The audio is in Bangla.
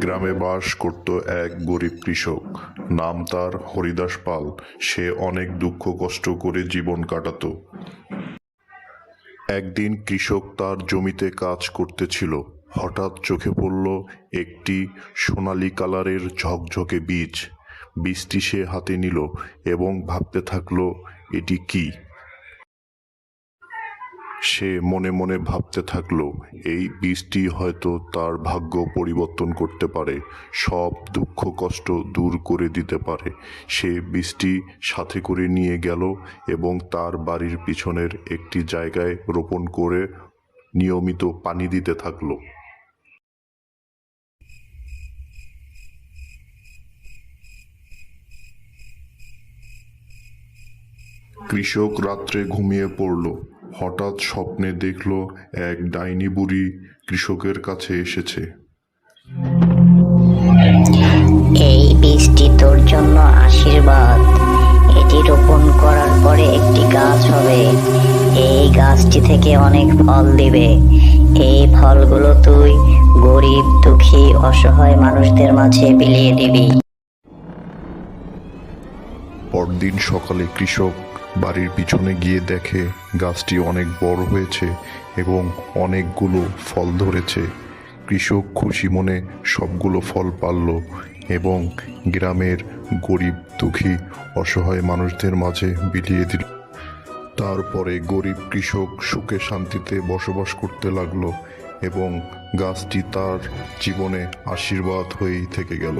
গ্রামে বাস করত এক গরিব কৃষক। নাম তার হরিদাস পাল। সে অনেক দুঃখ কষ্ট করে জীবন কাটাতো। একদিন কৃষক তার জমিতে কাজ করতেছিল। হঠাৎ চোখে পড়ল একটি সোনালী কালারের ঝকঝকে বীজ। বীজটি সে হাতে নিল এবং ভাবতে থাকলো, এটি কি? সে মনে মনে ভাবতে থাকলো, এই বীজটি হয়তো তার ভাগ্য পরিবর্তন করতে পারে, সব দুঃখ কষ্ট দূর করে দিতে পারে। সে বীজটি সাথে করে নিয়ে গেল এবং তার বাড়ির পিছনের একটি জায়গায় রোপণ করে নিয়মিত পানি দিতে থাকলো। কৃষক রাত্রে ঘুমিয়ে পড়ল। হঠাৎ স্বপ্নে দেখল এক ডাইনি বুড়ি কৃষকের কাছে এসেছে। এই বীজটি তোর জন্য আশীর্বাদ। এটি রোপণ করার পরে একটি গাছ হবে। এই গাছটি থেকে অনেক ফল দিবে। এই ফলগুলো তুই গরিব, দুঃখী, অসহায় মানুষদের মাঝে বিলিয়ে দিবি। পরদিন সকালে কৃষক বাড়ির পিছনে গিয়ে দেখে গাছটি অনেক বড় হয়েছে এবং অনেকগুলো ফল ধরেছে। কৃষক খুশি মনে সবগুলো ফল পারল এবং গ্রামের গরিব, দুঃখী, অসহায় মানুষদের মাঝে বিলিয়ে দিল। তারপরে গরিব কৃষক সুখে শান্তিতে বসবাস করতে লাগলো এবং গাছটি তার জীবনে আশীর্বাদ হয়েই থেকে গেল।